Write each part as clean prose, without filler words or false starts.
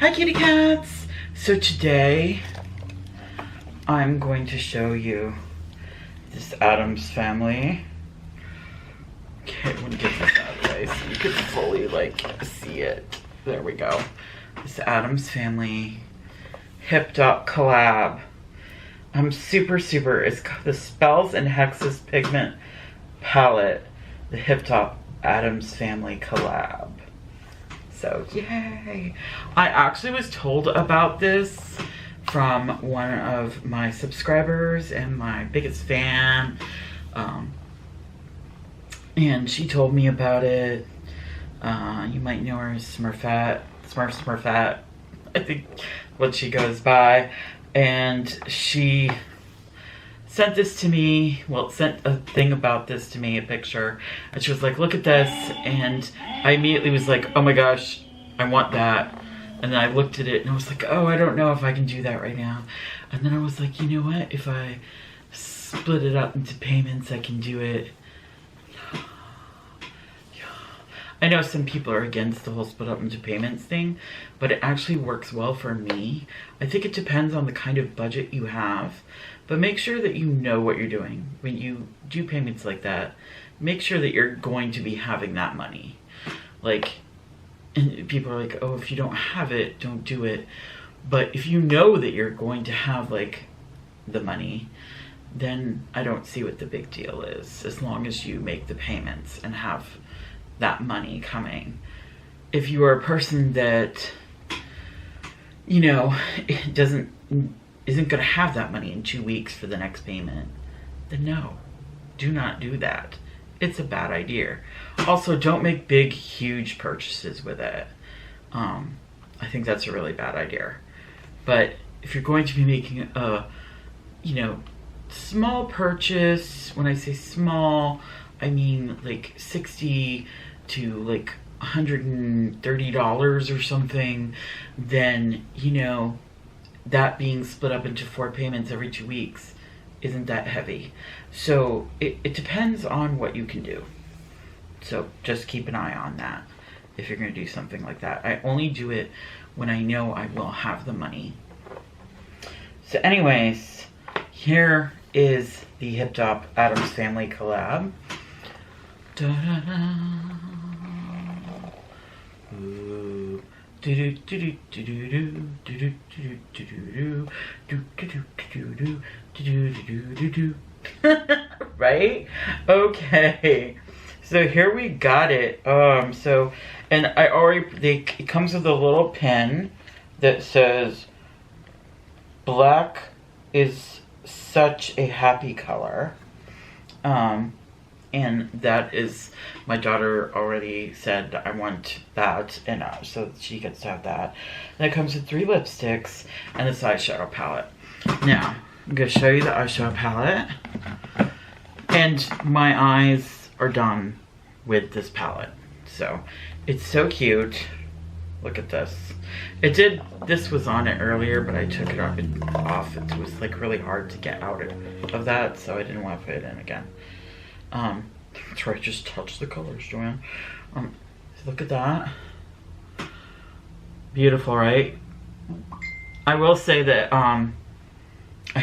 Hi kitty cats! So today I'm going to show you this Addams Family. Okay, I'm gonna get this out of the way so you can fully see it. There we go. This Addams Family HipDot Collab. I'm super, it's the Spells and Hexes Pigment Palette. The HipDot Addams Family Collab. So, yay! I actually was told about this from one of my subscribers and my biggest fan. And she told me about it. You might know her as Smurfette, I think what she goes by. And she sent this to me, well, sent a thing about this to me, a picture, and she was like, look at this, and I immediately was like, oh my gosh, I want that. And then I looked at it and I was like, oh, I don't know if I can do that right now. And then I was like, you know what, if I split it up into payments, I can do it. I know some people are against the whole split up into payments thing, but it actually works well for me. I think it depends on the kind of budget you have, but make sure that you know what you're doing. When you do payments like that, make sure that you're going to be having that money. And people are like, oh, if you don't have it, don't do it. But if you know that you're going to have the money, then I don't see what the big deal is, as long as you make the payments and have that money coming. If you are a person that, you know, isn't going to have that money in 2 weeks for the next payment, then no, do not do that. It's a bad idea. Also, don't make big, huge purchases with it. I think that's a really bad idea. But if you're going to be making a, small purchase, when I say small, I mean $60 to $130 or something, then, that being split up into 4 payments every 2 weeks isn't that heavy. So it depends on what you can do. So just keep an eye on that if you're going to do something like that. I only do it when I know I will have the money. So anyways, here is the HipDot Addams Family collab. Da-da-da. Ooh. Right? Okay. So here we got it. And I already, it comes with a little pin that says, black is such a happy color. And that is, my daughter already said, I want that, and so she gets to have that. And it comes with 3 lipsticks and this eyeshadow palette. Now, I'm going to show you the eyeshadow palette. And my eyes are done with this palette. So, it's so cute. Look at this. This was on it earlier, but I took it off. It was really hard to get out of that, so I didn't want to put it in again. That's right, just touch the colors, Joanne. Look at that. Beautiful, right? I will say that, I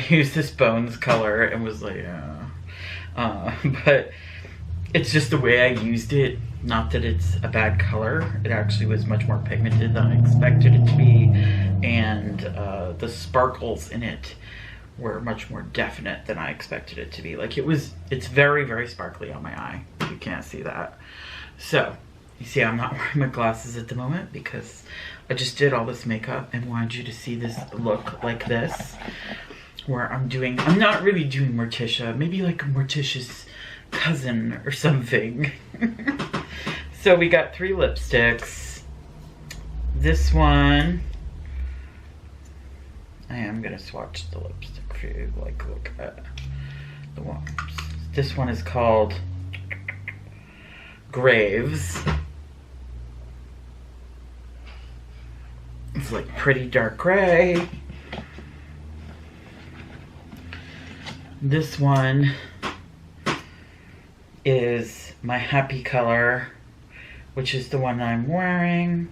used this Bones color and was but it's just the way I used it. Not that it's a bad color. It actually was much more pigmented than I expected it to be. And, the sparkles in it were much more definite than I expected it to be. It's very, very sparkly on my eye. You can't see that. So, you see I'm not wearing my glasses at the moment because I just did all this makeup and wanted you to see this look like this. Where I'm not really doing Morticia, maybe Morticia's cousin or something. So we got 3 lipsticks. This one, I am gonna swatch the lipstick for you, look at the ones. This one is called Graves. It's pretty dark gray. This one is my happy color, which is the one I'm wearing.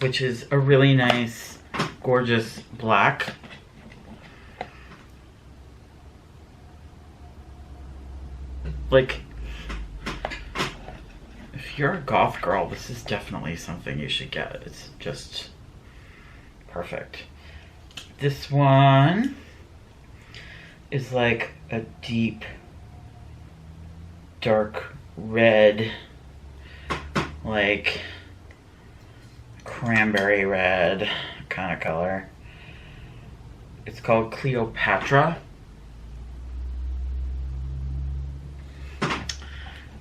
which is a really nice, gorgeous black. Like, if you're a goth girl, this is definitely something you should get. It's just perfect. This one is like a deep, dark red, like cranberry red kind of color. It's called Cleopatra.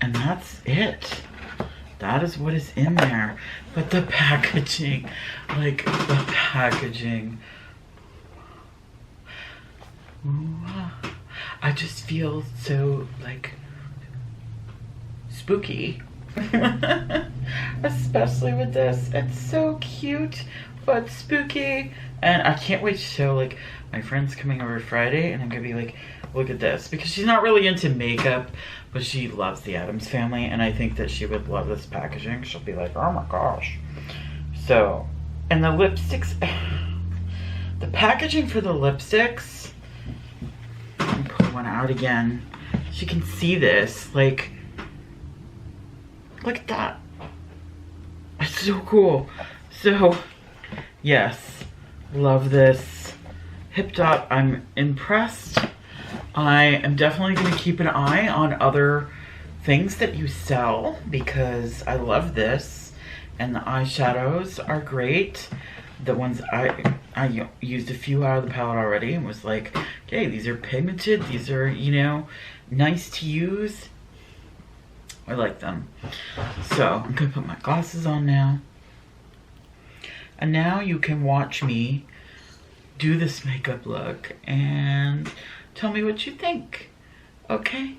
And that's it. That is what is in there. But the packaging, like the packaging. Ooh, I just feel so like spooky. Especially with this. It's so cute but spooky. And I can't wait to show like my friend's coming over Friday and I'm gonna be like, look at this, because she's not really into makeup, but she loves the Addams Family, and I think that she would love this packaging. She'll be like, oh my gosh. So, and the lipsticks, the packaging for the lipsticks, let me pull one out again. So you can see this, like, look at that. It's so cool. So, yes, love this. HipDot, I'm impressed. I am definitely going to keep an eye on other things that you sell because I love this, and the eyeshadows are great. The ones I used a few out of the palette already and was like, okay, these are pigmented, these are, you know, nice to use. I like them. So I'm going to put my glasses on now. And now you can watch me do this makeup look and tell me what you think. Okay?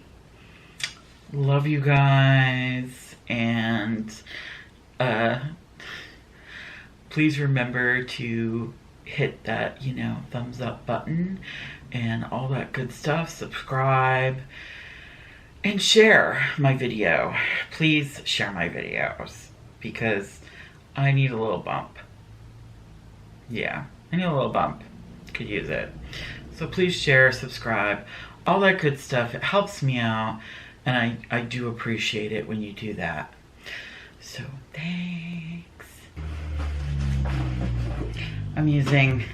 Love you guys. And please remember to hit that, you know, thumbs up button and all that good stuff. Subscribe and share my video. Please share my videos because I need a little bump. Yeah, I need a little bump. Could use it. So please share, subscribe, all that good stuff. It helps me out, and I do appreciate it when you do that. So thanks. I'm using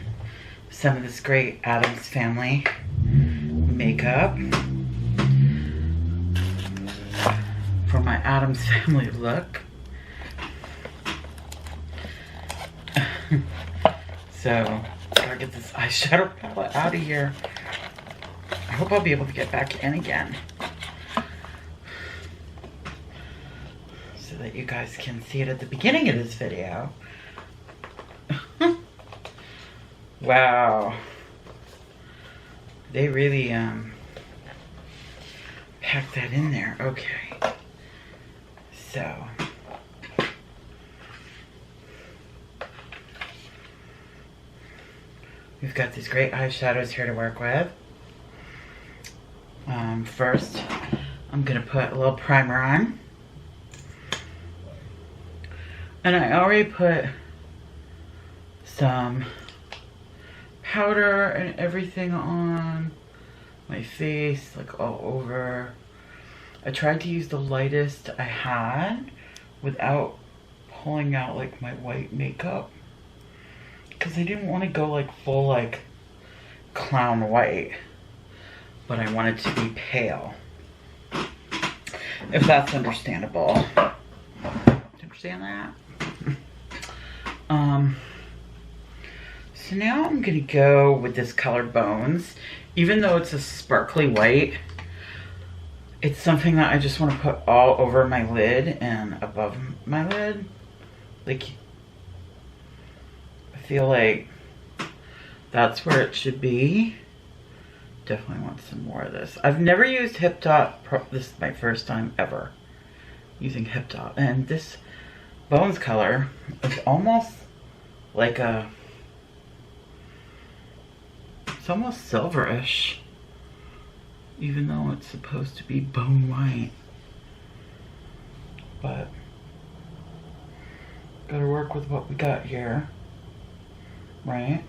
some of this great Addams Family makeup for my Addams Family look. So, gotta get this eyeshadow palette out of here. I hope I'll be able to get back in again, so that you guys can see it at the beginning of this video. Wow. They really packed that in there. Okay. So. We've got these great eyeshadows here to work with. First, I'm going to put a little primer on. And I already put some powder and everything on my face, like all over. I tried to use the lightest I had without pulling out like my white makeup, because I didn't want to go like full like clown white, but I wanted to be pale, if that's understandable. Do you understand that? So now I'm gonna go with this color Bones. Even though it's a sparkly white, it's something that I just want to put all over my lid and above my lid. Like, I feel like that's where it should be. Definitely want some more of this. I've never used HipDot. This is my first time ever using HipDot. And this Bones color is almost like a, it's almost silverish, even though it's supposed to be bone white. But Gotta work with what we got here, right?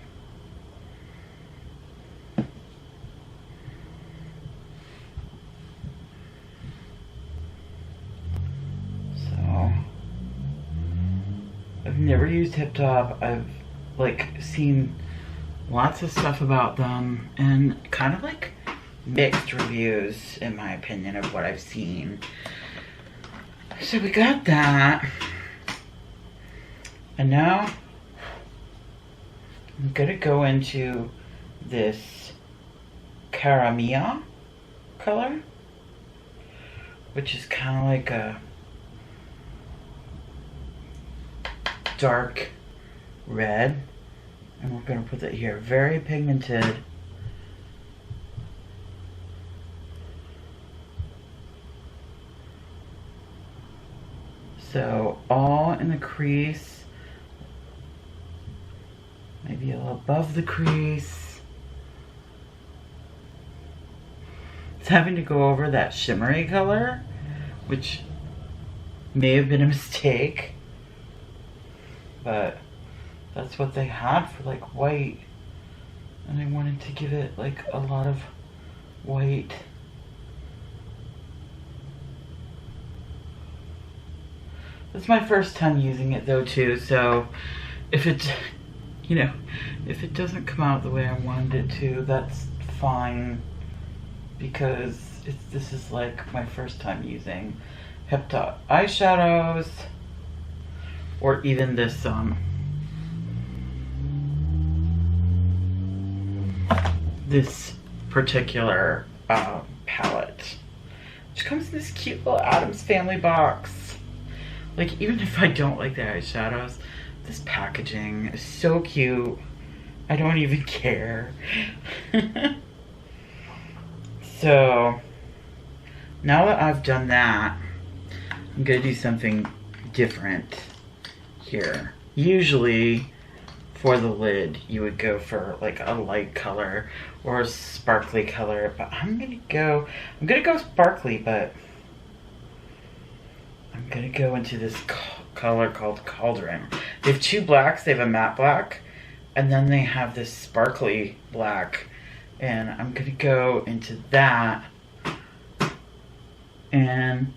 So, I've never used HipDot. I've like seen lots of stuff about them and kind of like mixed reviews, in my opinion, of what I've seen. So we got that. And now I'm gonna go into this Caramia color, which is kind of like a dark red. And we're gonna put that here. Very pigmented. So all in the crease. Maybe a little above the crease. It's having to go over that shimmery color, which may have been a mistake, but that's what they had for like white, and I wanted to give it like a lot of white. It's my first time using it though too, so if it, you know, if it doesn't come out the way I wanted it to, that's fine, because this is like my first time using HipDot eyeshadows, or even this this particular palette, which comes in this cute little Addams Family box. Like, even if I don't like the eyeshadows, this packaging is so cute. I don't even care. So, now that I've done that, I'm gonna do something different here. Usually, for the lid, you would go for like a light color or a sparkly color, but I'm gonna go sparkly, but I'm gonna go into this color called Cauldron. They have two blacks. They have a matte black, and then they have this sparkly black, and I'm gonna go into that and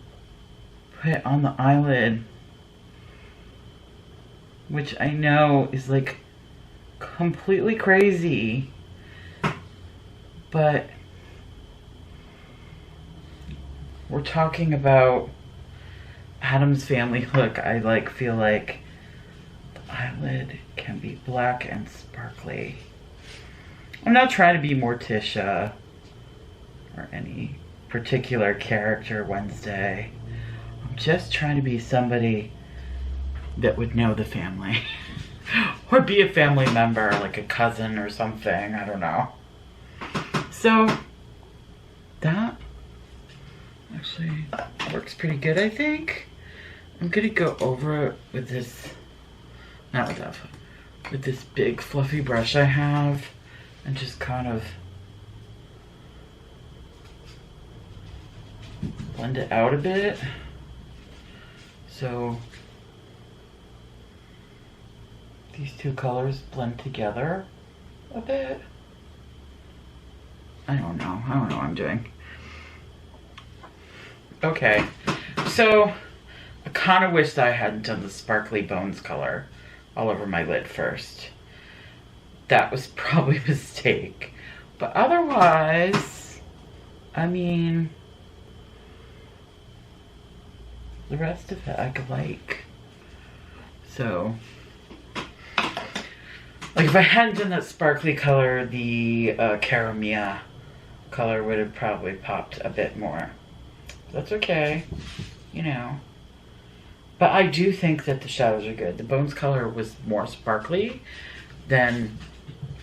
put it on the eyelid, which I know is like completely crazy, but we're talking about Addams Family look. I like feel like the eyelid can be black and sparkly. I'm not trying to be Morticia or any particular character Wednesday. I'm just trying to be somebody that would know the family. Or be a family member, like a cousin or something, I don't know. So, that actually works pretty good, I think. I'm gonna go over it with this, not with that, with this big fluffy brush I have, and just kind of blend it out a bit. So these two colors blend together a bit. I don't know what I'm doing. Okay, so I kind of wish that I hadn't done the sparkly bones color all over my lid first. That was probably a mistake. But otherwise, I mean, the rest of it I could like. So, like if I hadn't done that sparkly color, the Caramia color would have probably popped a bit more. That's okay, you know. But I do think that the shadows are good. The bones color was more sparkly than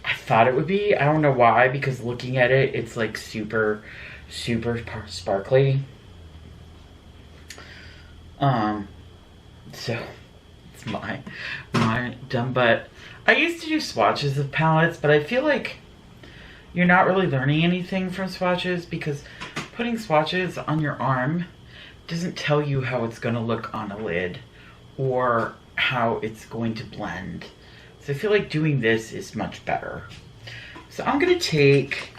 I thought it would be. I don't know why, because looking at it, it's like super, super sparkly. So it's my dumb butt. I used to do swatches of palettes, but I feel like you're not really learning anything from swatches, because putting swatches on your arm doesn't tell you how it's going to look on a lid or how it's going to blend. So I feel like doing this is much better. So I'm gonna take,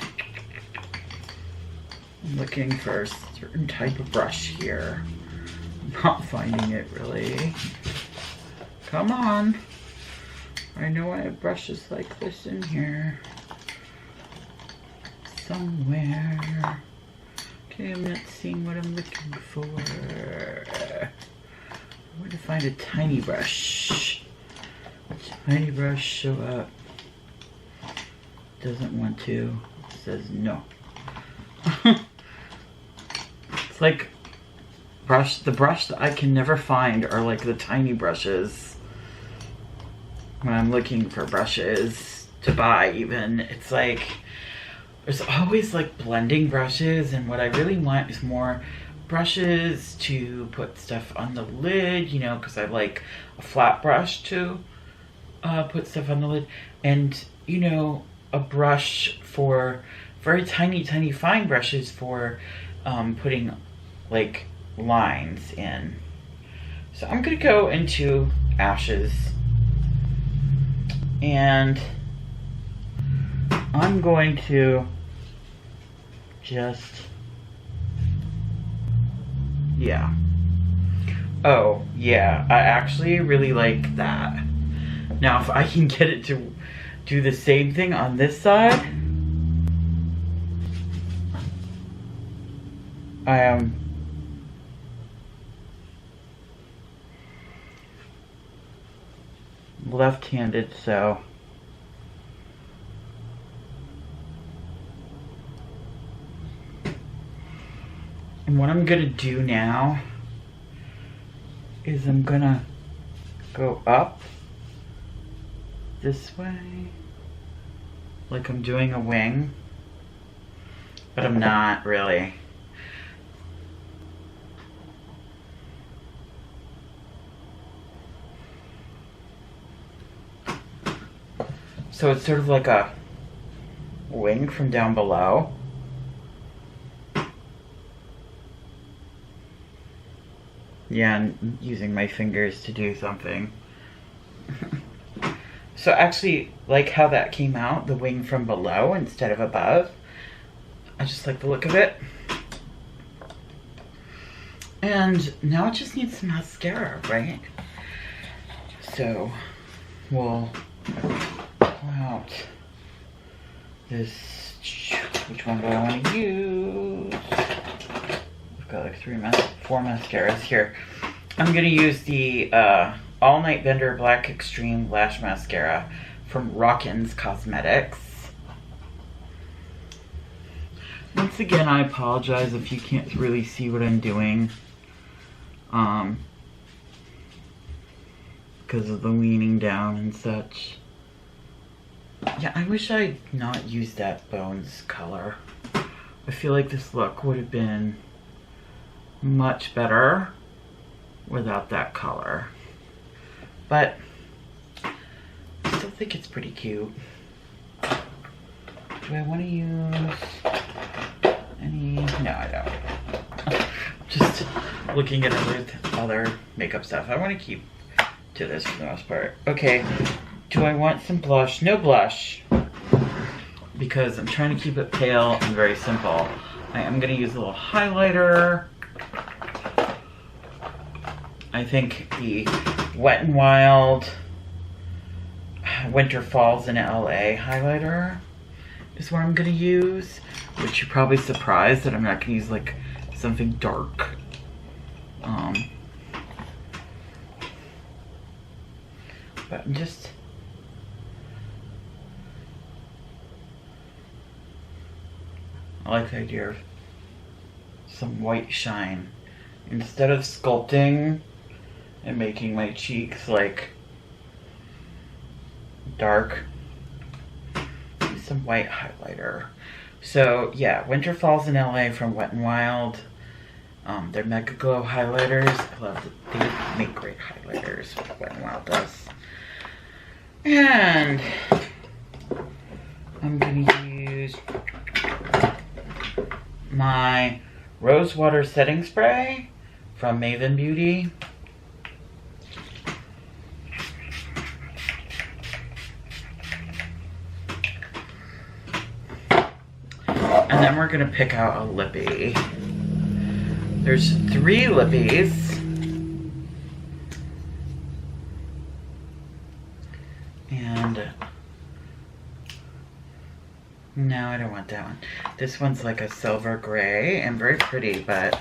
I'm looking for a certain type of brush here. I'm not finding it really. Come on. I know I have brushes like this in here. Somewhere. Okay, I'm not seeing what I'm looking for. I want to find a tiny brush. Tiny brush, show up. Doesn't want to. It says no. It's like the brush that I can never find are like the tiny brushes. When I'm looking for brushes to buy even, it's like there's always like blending brushes, and what I really want is more brushes to put stuff on the lid, you know, because I like a flat brush to put stuff on the lid, and you know, a brush for very tiny fine brushes for putting like lines in. So I'm gonna go into Ashes, and I'm going to just, yeah. Oh, yeah, I actually really like that. Now, if I can get it to do the same thing on this side, I am left-handed, so and what I'm gonna do now is I'm gonna go up this way like I'm doing a wing, but I'm not really. So it's sort of like a wing from down below. Yeah, I'm using my fingers to do something. So actually, like how that came out, the wing from below instead of above. I just like the look of it. And now it just needs some mascara, right? So we'll pull out this, which one do I want to use? We've got like 4 mascaras here. I'm gonna use the All Night Bender Black Extreme Lash Mascara from Rockins Cosmetics. Once again, I apologize if you can't really see what I'm doing. Because of the leaning down and such. Yeah, I wish I'd not used that Bones color. I feel like this look would have been much better without that color. But I still think it's pretty cute. Do I want to use any? No, I don't. Just looking at other makeup stuff. I want to keep to this for the most part. Okay, do I want some blush? No blush, because I'm trying to keep it pale and very simple. I am going to use a little highlighter. I think the Wet n Wild Winter Falls in LA highlighter is what I'm going to use, which you're probably surprised that I'm not going to use like something dark. But I'm just, I like the idea of some white shine. Instead of sculpting and making my cheeks like dark, use some white highlighter. So yeah, Winter Falls in LA from Wet n Wild. They're Mega Glow highlighters. I love that they make great highlighters, what Wet n Wild does. And I'm gonna use my Rosewater setting spray from Maven Beauty. then we're gonna pick out a lippy. There's 3 lippies. And no, I don't want that one. This one's like a silver gray and very pretty, but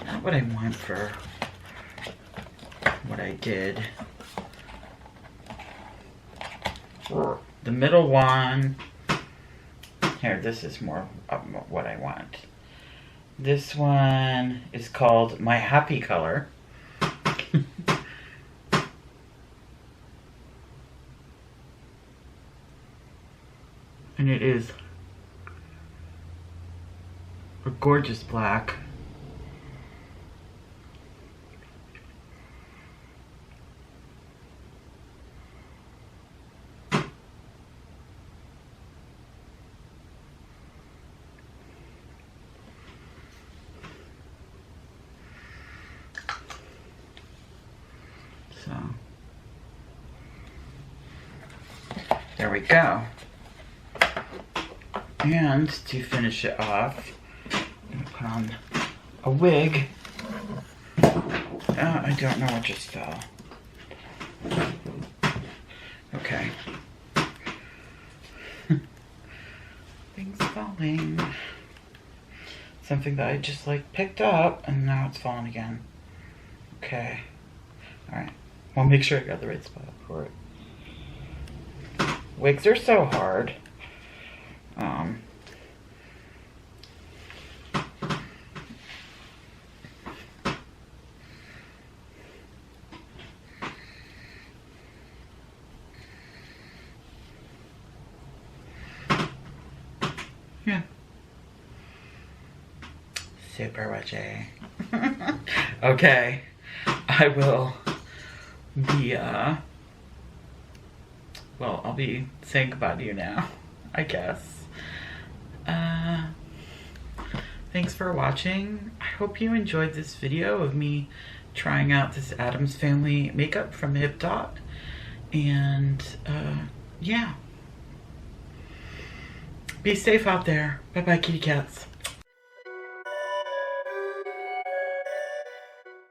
not what I want for what I did. The middle one, here, this is more of what I want. This one is called My Happy Color. And it is a gorgeous black. So, there we go. And to finish it off, I'm gonna put on a wig. I don't know what just fell. Okay. Things falling. Something that I just like picked up and now it's falling again. Okay. Alright. Well, make sure I got the right spot for it. Wigs are so hard. Yeah. Super witchy. Okay. I will be, well, I'll be saying goodbye to you now, I guess. Thanks for watching. I hope you enjoyed this video of me trying out this Addams Family makeup from HipDot. And, yeah. Be safe out there. Bye-bye, kitty cats.